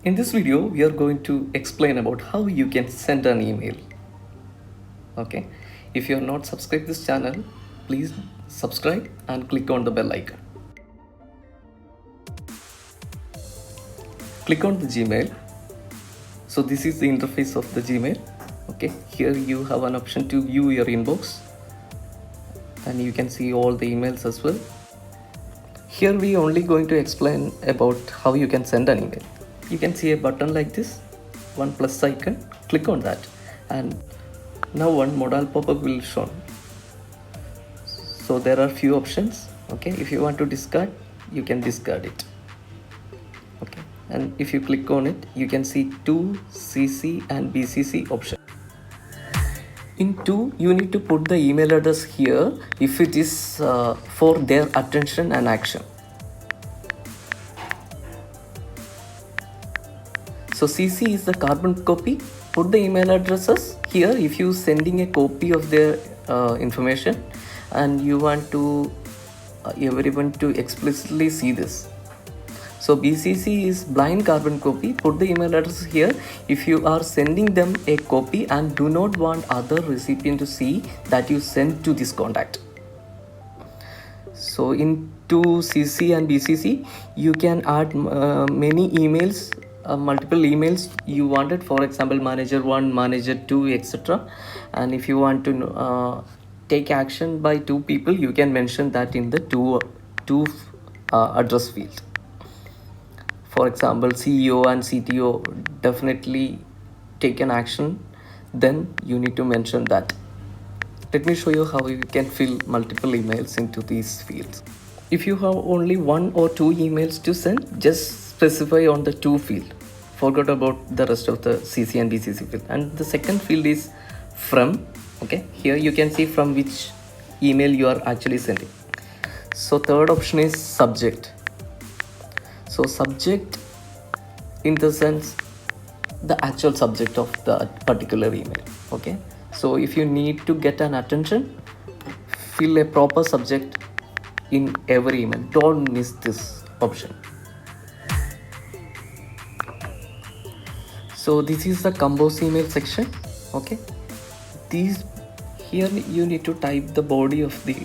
In this video, we are going to explain about how you can send an email. Okay, if you are not subscribed this channel, please subscribe and click on the bell icon. Click on the Gmail. So this is the interface of the Gmail. Okay, here you have an option to view your inbox and you can see all the emails as well. Here we only going to explain about how you can send an email. You can see a button like this, one plus icon. Click on that and now one modal pop-up will show. So there are few options. Okay, if you want to discard, you can discard it. Okay, and if you click on it, you can see 2 CC and BCC option. In 2, you need to put the email address here if it is for their attention and action. So CC is the carbon copy. Put the email addresses here if you sending a copy of their information and you want to everyone to explicitly see this. So BCC is blind carbon copy. Put the email address here if you are sending them a copy and do not want other recipient to see that you sent to this contact. So in 2CC and BCC, you can add many emails, multiple emails you wanted. For example, manager 1, manager 2, etc. And if you want to take action by 2 people, you can mention that in the two address field. For example, CEO and CTO definitely take an action, then you need to mention that. Let me show you how you can fill multiple emails into these fields. If you have only 1 or 2 emails to send, just specify on the 2 field. Forget about the rest of the CC and BCC field. And the second field is from. Okay, here you can see from which email you are actually sending. So third option is subject. So subject in the sense the actual subject of the particular email. Okay, so if you need to get an attention, fill a proper subject in every email. Don't miss this option. So this is the compose email section. Okay, these here you need to type the body of the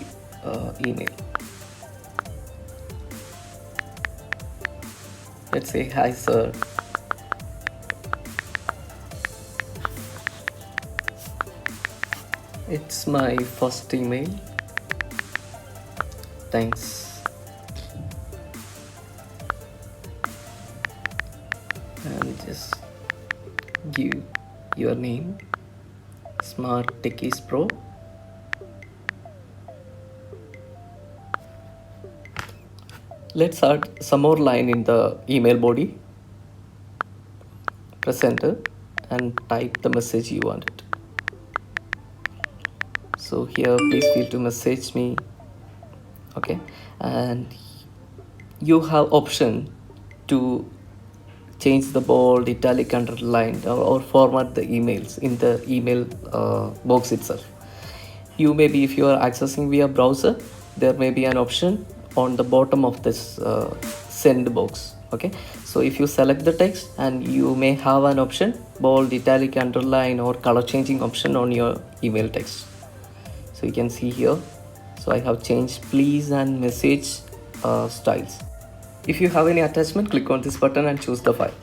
email. Let's say, hi sir, it's my first email, thanks. And just give your name, Smart Techies Pro. Let's add some more line in the email body. Press enter and type the message you wanted. So here, please feel to message me. Okay, and you have option to change the bold, italic, underlined, or format the emails in the email box itself. You may be, if you are accessing via browser, there may be an option on the bottom of this send box. Okay, so if you select the text, and you may have an option bold, italic, underline, or color changing option on your email text. So you can see here, so I have changed please and message styles. If you have any attachment, click on this button and choose the file.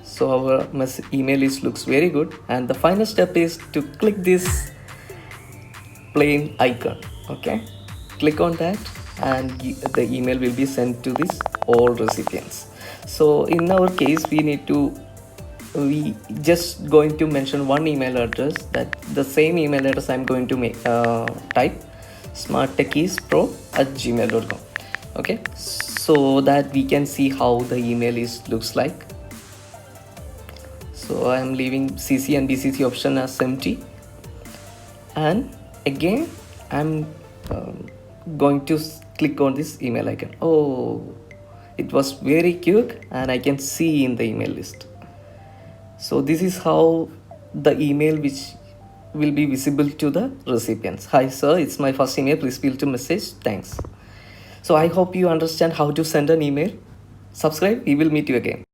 So our email looks very good, and the final step is to click this plain icon. Okay, click on that and the email will be sent to this all recipients. So in our case, we just going to mention one email address, that the same email address I'm going to make type smarttechiespro@gmail.com. okay, so that we can see how the email looks like. So I am leaving CC and BCC option as empty, and again I'm going to click on this email icon. Oh, it was very quick and I can see in the email list. So this is how the email which will be visible to the recipients. Hi sir, it's my first email, please feel to message, thanks. So I hope you understand how to send an email. subscribe. We will meet you again.